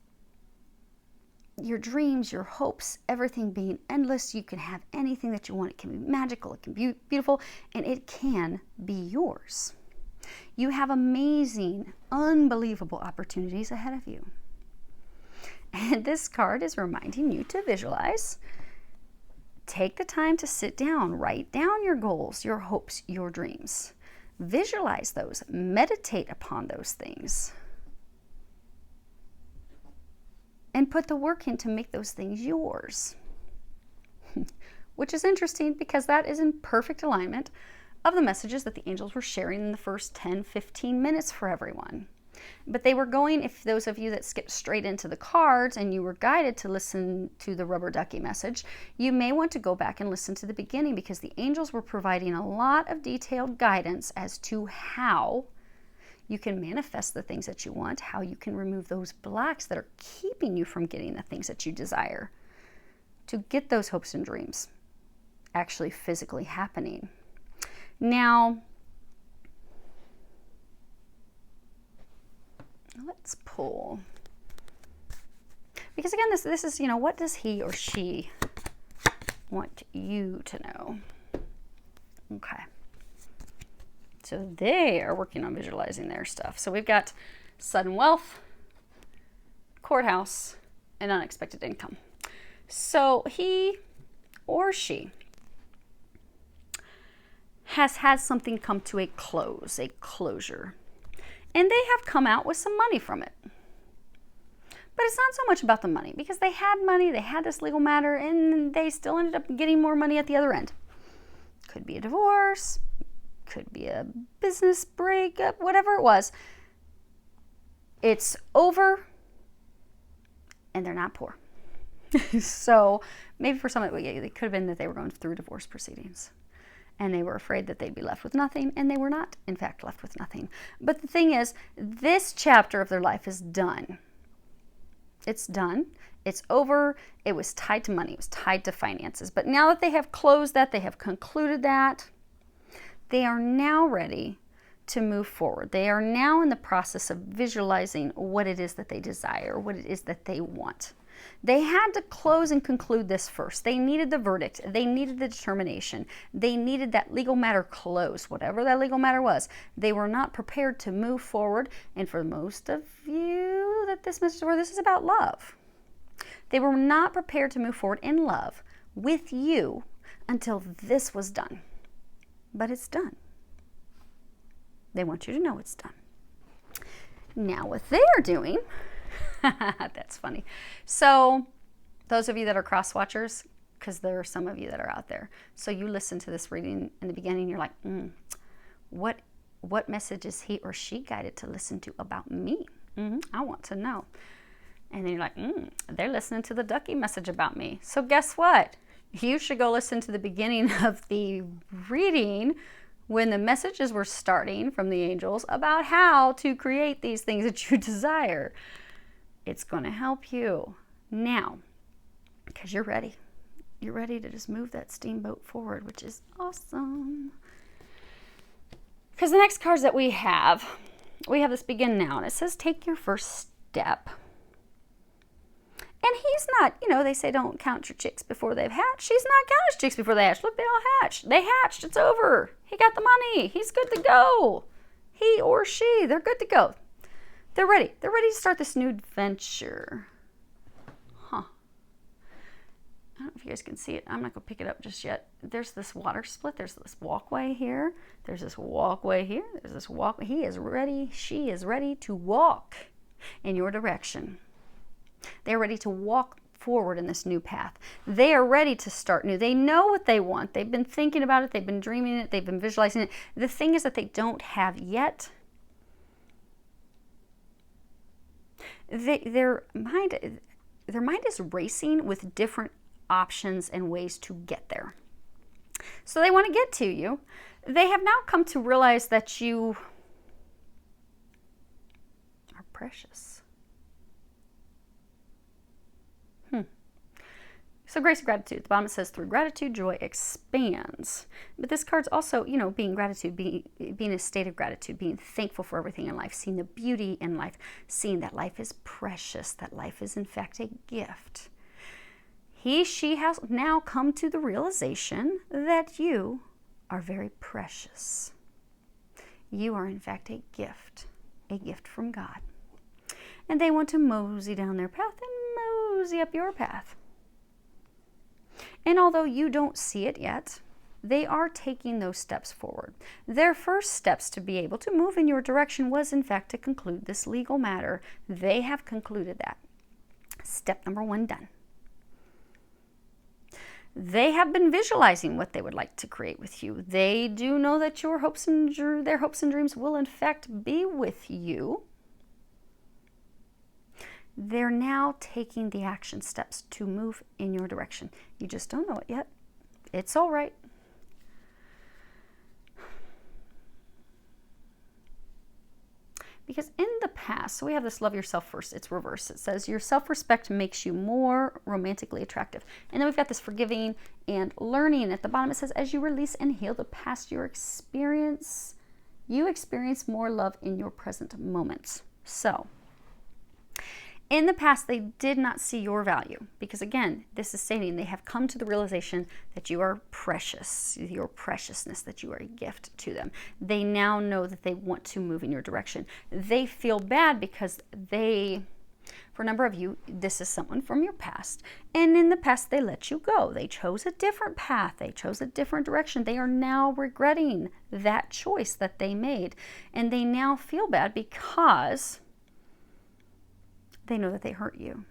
your dreams, your hopes, everything being endless. You can have anything that you want. It can be magical, it can be beautiful, and it can be yours. You have amazing, unbelievable opportunities ahead of you. And this card is reminding you to visualize. Take the time to sit down, write down your goals, your hopes, your dreams. Visualize those, meditate upon those things. And put the work in to make those things yours. Which is interesting because that is in perfect alignment of the messages that the angels were sharing in the first 10, 15 minutes for everyone. But they were going, if those of you that skipped straight into the cards and you were guided to listen to the rubber ducky message, you may want to go back and listen to the beginning, because the angels were providing a lot of detailed guidance as to how you can manifest the things that you want, how you can remove those blocks that are keeping you from getting the things that you desire, to get those hopes and dreams actually physically happening. Now, let's pull, because again, this is, what does he or she want you to know? Okay. So they are working on visualizing their stuff. So we've got sudden wealth, courthouse, and unexpected income. So he or she has had something come to a close, a closure. And they have come out with some money from it. But it's not so much about the money, because they had money, they had this legal matter, and they still ended up getting more money at the other end. Could be a divorce, could be a business breakup, whatever it was. It's over, and they're not poor. So maybe for some, it could have been that they were going through divorce proceedings, and they were afraid that they'd be left with nothing, and they were not, in fact, left with nothing. But the thing is, this chapter of their life is done. It's done. It's over. It was tied to money. It was tied to finances. But now that they have closed that, they have concluded that, they are now ready to move forward. They are now in the process of visualizing what it is that they desire, what it is that they want. They had to close and conclude this first. They needed the verdict. They needed the determination. They needed that legal matter closed, whatever that legal matter was. They were not prepared to move forward. And for most of you that this message, or this is about love, they were not prepared to move forward in love with you until this was done. But it's done. They want you to know it's done. Now what they are doing, that's funny. So those of you that are cross watchers, because there are some of you that are out there, so you listen to this reading in the beginning, you're like, what message is he or she guided to listen to about me? I want to know. And then you're like, they're listening to the Ducky message about me. So guess what? You should go listen to the beginning of the reading when the messages were starting from the angels about how to create these things that you desire. It's going to help you now because you're ready. You're ready to just move that steamboat forward, which is awesome. Because the next cards that we have this begin now, and it says take your first step. And he's not, they say don't count your chicks before they've hatched. He's not counting his chicks before they hatched. Look, they all hatched. They hatched. It's over. He got the money. He's good to go. He or she, they're good to go. They're ready. They're ready to start this new adventure. Huh. I don't know if you guys can see it. I'm not going to pick it up just yet. There's this water split. There's this walkway here. There's this walkway here. There's this walkway. He is ready. She is ready to walk in your direction. They're ready to walk forward in this new path. They are ready to start new. They know what they want. They've been thinking about it. They've been dreaming it. They've been visualizing it. The thing is that they don't have yet. Their mind is racing with different options and ways to get there. So they want to get to you. They have now come to realize that you are precious. So grace and gratitude. At the bottom it says through gratitude, joy expands. But this card's also, being gratitude, being a state of gratitude, being thankful for everything in life, seeing the beauty in life, seeing that life is precious, that life is in fact a gift. She has now come to the realization that you are very precious. You are in fact a gift from God. And they want to mosey down their path and mosey up your path. And although you don't see it yet, they are taking those steps forward. Their first steps to be able to move in your direction was, in fact, to conclude this legal matter. They have concluded that. Step number 1 done. They have been visualizing what they would like to create with you. They do know that their hopes and dreams will, in fact, be with you. They're now taking the action steps to move in your direction. You just don't know it yet. It's all right. Because in the past, so we have this love yourself first. It's reverse. It says your self-respect makes you more romantically attractive. And then we've got this forgiving and learning. At the bottom, it says as you release and heal the past you experience more love in your present moments. So, in the past, they did not see your value because, again, this is stating they have come to the realization that you are precious, your preciousness, that you are a gift to them. They now know that they want to move in your direction. They feel bad because for a number of you, this is someone from your past. And in the past, they let you go. They chose a different path. They chose a different direction. They are now regretting that choice that they made. And they now feel bad because they know that they hurt you.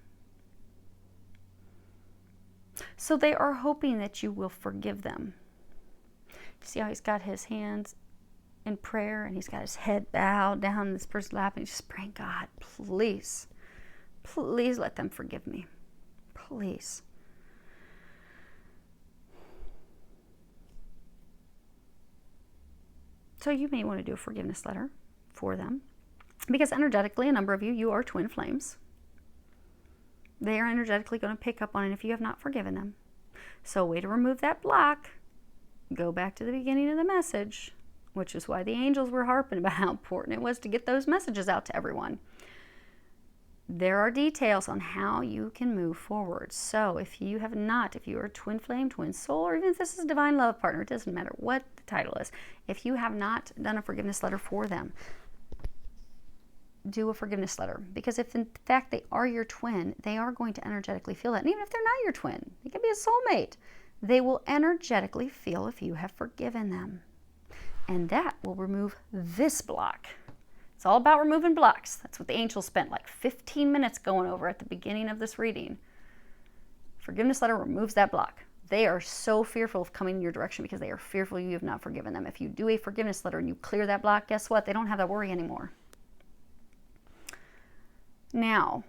So they are hoping that you will forgive them. See how he's got his hands in prayer and he's got his head bowed down in this person's lap and he's just praying, God, please, please let them forgive me. Please. So you may want to do a forgiveness letter for them because energetically, a number of you are twin flames. They are energetically going to pick up on it if you have not forgiven them. So a way to remove that block, go back to the beginning of the message, which is why the angels were harping about how important it was to get those messages out to everyone. There are details on how you can move forward. So if you are a twin flame, twin soul, or even if this is a divine love partner, it doesn't matter what the title is. If you have not done a forgiveness letter for them, do a forgiveness letter, because if in fact they are your twin, they are going to energetically feel that. And even if they're not your twin, they can be a soulmate. They will energetically feel if you have forgiven them. And that will remove this block. It's all about removing blocks. That's what the angels spent like 15 minutes going over at the beginning of this reading. Forgiveness letter removes that block. They are so fearful of coming in your direction because they are fearful you have not forgiven them. If you do a forgiveness letter and you clear that block, guess what? They don't have that worry anymore. Now,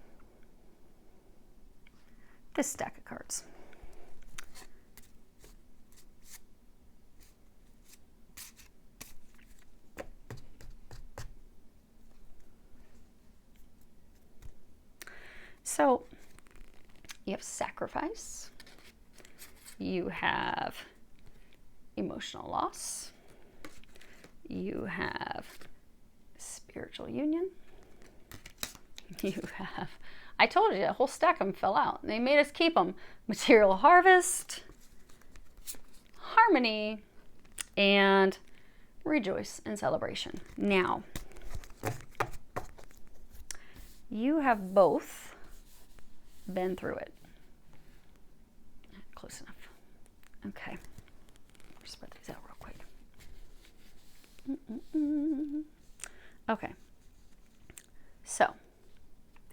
this stack of cards. So you have sacrifice, you have emotional loss, you have spiritual union, you have, I told you, a whole stack of them fell out. They made us keep them. Material harvest, harmony, and rejoice and celebration. Now, you have both been through it. Close enough. Okay. Spread these out real quick. Okay. So,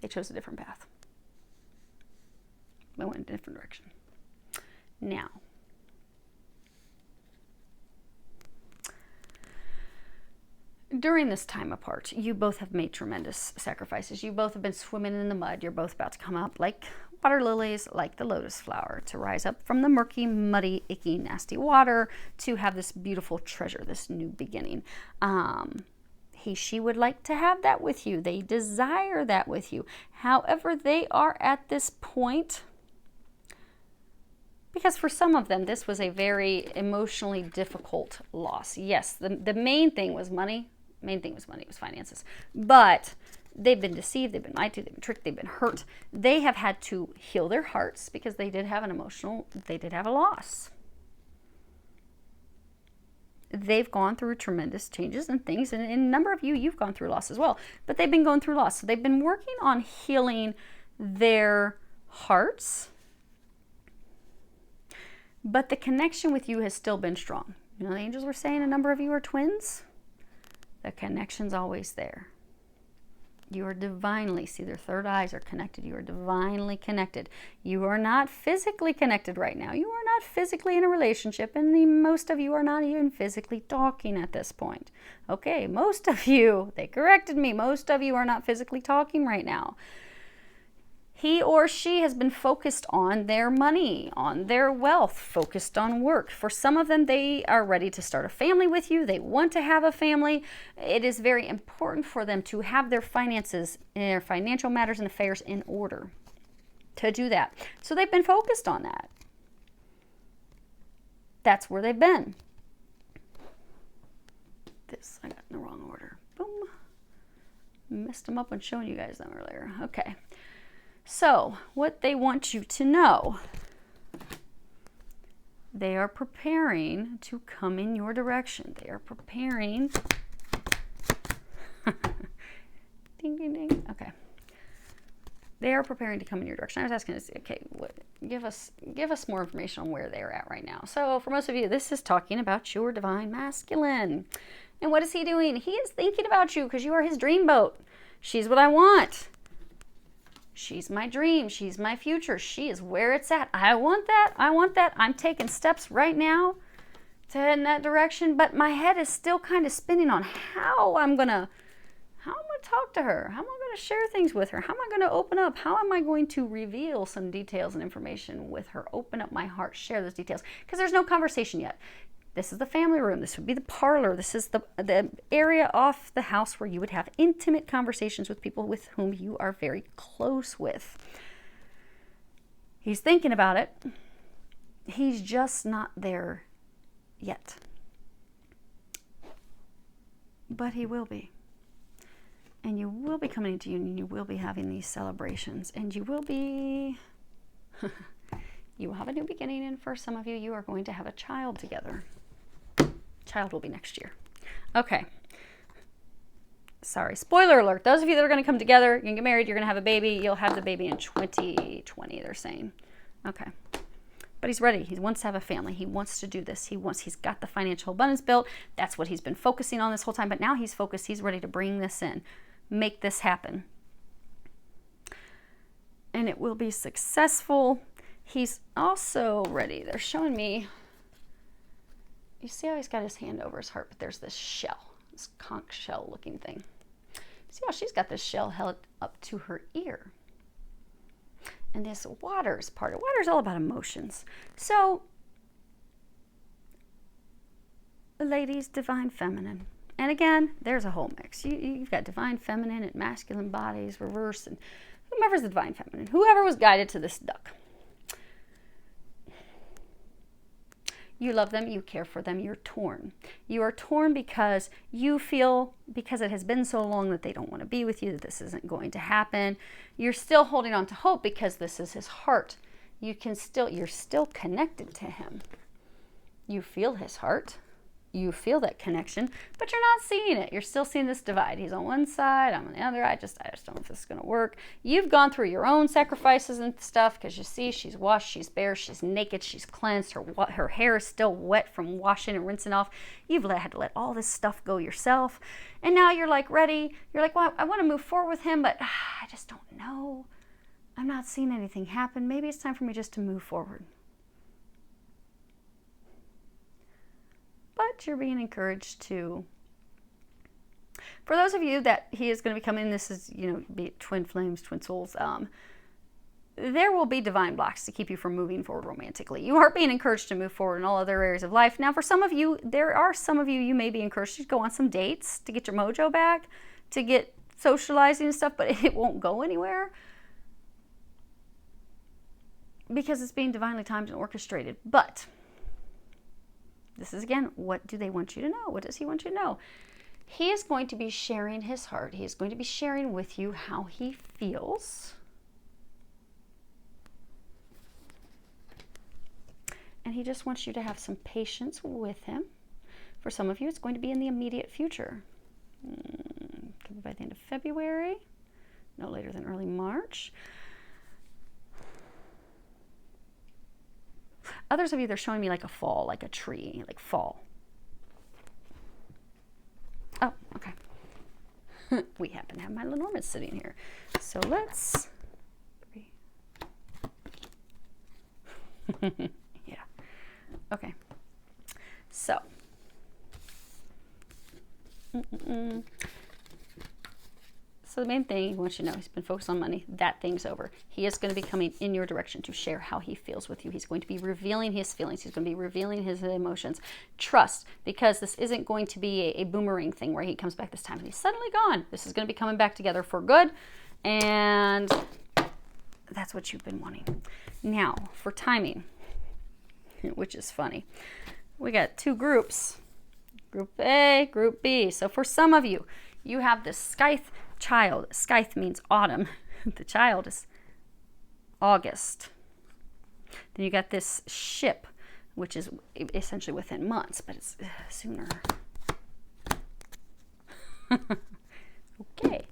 they chose a different path. They went in a different direction. Now, during this time apart, you both have made tremendous sacrifices. You both have been swimming in the mud. You're both about to come up like water lilies, like the lotus flower, to rise up from the murky, muddy, icky, nasty water to have this beautiful treasure, this new beginning. She would like to have that with you. They desire that with you. However, they are at this point, because for some of them, this was a very emotionally difficult loss. Yes, the main thing was money. Main thing was money, it was finances. But they've been deceived, they've been lied to, they've been tricked, they've been hurt. They have had to heal their hearts because they did have a loss. They've gone through tremendous changes and things, and a number of you've gone through loss as well, but they've been going through loss. So they've been working on healing their hearts, but the connection with you has still been strong. You know, the angels were saying a number of you are twins. The connection's always there. You are divinely, see, their third eyes are connected. You are divinely connected. You are not physically connected right now. You are not physically in a relationship, and most of you are not even physically talking at this point. Okay, most of you, they corrected me, most of you are not physically talking right now. He or she has been focused on their money, on their wealth, focused on work. For some of them, they are ready to start a family with you. They want to have a family. It is very important for them to have their finances, their financial matters and affairs in order to do that. So they've been focused on that. That's where they've been. This, I got in the wrong order. Boom. Messed them up when showing you guys them earlier. Okay. So, what they want you to know, they are preparing to come in your direction. They are preparing. Ding, ding, ding. Okay. They are preparing to come in your direction. I was asking, okay, give us more information on where they're at right now. So, for most of you, this is talking about your divine masculine. And what is he doing? He is thinking about you because you are his dreamboat. She's what I want. She's my dream. She's my future. She is where it's at. I want that. I want that. I'm taking steps right now to head in that direction, but my head is still kind of spinning on how I'm going to talk to her. How am I going to share things with her? How am I going to open up? How am I going to reveal some details and information with her? Open up my heart, share those details, because there's no conversation yet. This is the family room. This would be the parlor. This is the area off the house where you would have intimate conversations with people with whom you are very close with. He's thinking about it. He's just not there yet. But he will be. And you will be coming into union. You will be having these celebrations. And you will be... you will have a new beginning. And for some of you, you are going to have a child together. Child will be next year. Okay. Sorry. Spoiler alert. Those of you that are going to come together, you're going to get married, you're going to have a baby. You'll have the baby in 2020, they're saying. Okay. But he's ready. He wants to have a family. He wants to do this. He's got the financial abundance built. That's what he's been focusing on this whole time. But now he's focused. He's ready to bring this in. Make this happen. And it will be successful. He's also ready. They're showing me... You see how he's got his hand over his heart, but there's this shell, this conch shell looking thing. See how she's got this shell held up to her ear. And this waters part, water's all about emotions. So, ladies, divine feminine. And again, there's a whole mix. You've got divine feminine and masculine bodies, reverse, and whomever's the divine feminine. Whoever was guided to this duck. You love them, you care for them, you're torn. You are torn because you feel, because it has been so long that they don't want to be with you, that this isn't going to happen. You're still holding on to hope because this is his heart. You're still connected to him. You feel his heart. You feel that connection, but you're not seeing it. You're still seeing this divide. He's on one side, I'm on the other. I just don't know if this is going to work. You've gone through your own sacrifices and stuff because you see she's washed, she's bare, she's naked, she's cleansed. Her hair is still wet from washing and rinsing off. You've had to let all this stuff go yourself. And now you're like ready. You're like, well, I want to move forward with him, but I just don't know. I'm not seeing anything happen. Maybe it's time for me just to move forward. But you're being encouraged to, for those of you that he is going to be coming, this is, be it twin flames, twin souls, there will be divine blocks to keep you from moving forward romantically. You are being encouraged to move forward in all other areas of life. Now, for some of you, you may be encouraged to go on some dates to get your mojo back, to get socializing and stuff, but it won't go anywhere because it's being divinely timed and orchestrated. But this is, again, what do they want you to know? What does he want you to know? He is going to be sharing his heart. He is going to be sharing with you how he feels. And he just wants you to have some patience with him. For some of you, it's going to be in the immediate future. Could be by the end of February, no later than early March. Others of you, they're showing me like a fall, like a tree, like fall. Oh, okay. We happen to have my Lenormand sitting here. So let's... yeah. Okay. So. So the main thing he wants you to know, he's been focused on money. That thing's over. He is going to be coming in your direction to share how he feels with you. He's going to be revealing his feelings. He's going to be revealing his emotions. Trust, because this isn't going to be a boomerang thing where he comes back this time and he's suddenly gone. This is going to be coming back together for good. And that's what you've been wanting. Now, for timing, which is funny. We got two groups. Group A, Group B. So for some of you, you have this scythe child. Scythe means autumn. The child is August. Then you got this ship, which is essentially within months, but it's sooner. Okay.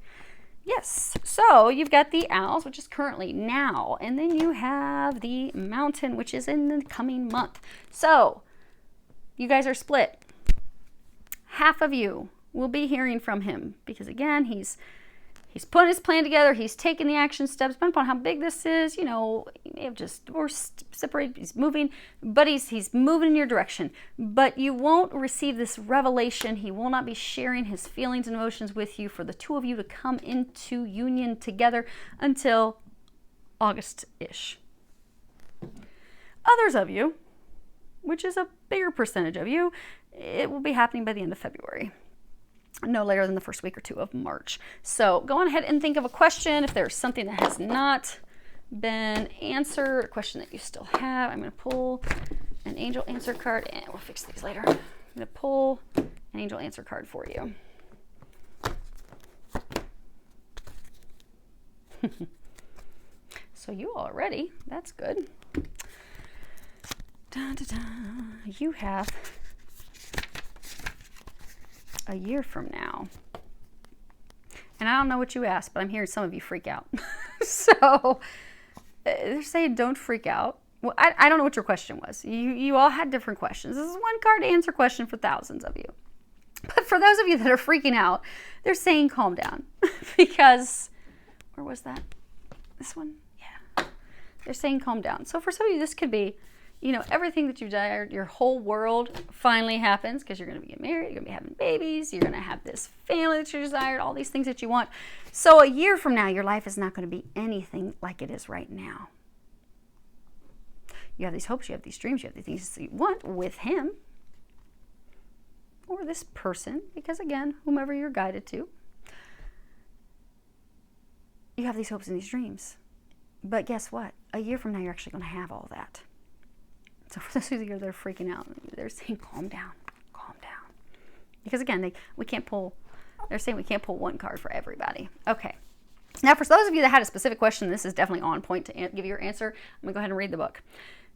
Yes. So you've got the owls, which is currently now. And then you have the mountain, which is in the coming month. So you guys are split. Half of you will be hearing from him because, again, he's putting his plan together. He's taking the action steps, depending upon how big this is. He may have just divorced, separated. He's moving, but he's moving in your direction. But you won't receive this revelation. He will not be sharing his feelings and emotions with you for the two of you to come into union together until August-ish. Others of you, which is a bigger percentage of you, it will be happening by the end of February. No later than the first week or two of March. So go on ahead and think of a question. If there's something that has not been answered, a question that you still have, I'm going to pull an angel answer card, and we'll fix these later. I'm going to pull an angel answer card for you. So you all are ready. That's good. Dun, dun, dun. You have a year from now. And I don't know what you asked, but I'm hearing some of you freak out. So they're saying don't freak out. Well, I don't know what your question was. You all had different questions. This is one card to answer question for thousands of you. But for those of you that are freaking out, they're saying calm down. Because, where was that? This one? Yeah. They're saying calm down. So for some of you, this could be, you know, everything that you desired, your whole world finally happens because you're going to be getting married, you're going to be having babies, you're going to have this family that you desired, all these things that you want. So a year from now, your life is not going to be anything like it is right now. You have these hopes, you have these dreams, you have these things that you want with him or this person, because again, whomever you're guided to, you have these hopes and these dreams. But guess what? A year from now, you're actually going to have all that. So for those of you that are freaking out, they're saying, calm down, calm down. Because again, they're saying we can't pull one card for everybody. Okay. Now, for those of you that had a specific question, this is definitely on point to give you your answer. I'm going to go ahead and read the book.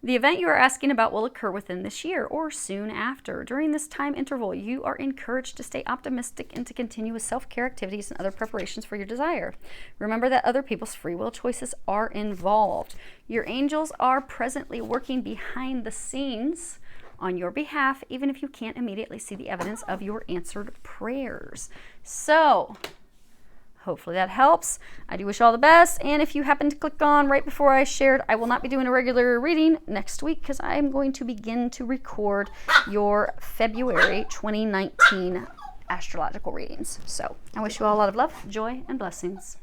The event you are asking about will occur within this year or soon after. During this time interval, you are encouraged to stay optimistic and to continue with self-care activities and other preparations for your desire. Remember that other people's free will choices are involved. Your angels are presently working behind the scenes on your behalf, even if you can't immediately see the evidence of your answered prayers. So, hopefully that helps. I do wish you all the best. And if you happen to click on right before I shared, I will not be doing a regular reading next week because I am going to begin to record your February 2019 astrological readings. So I wish you all a lot of love, joy, and blessings.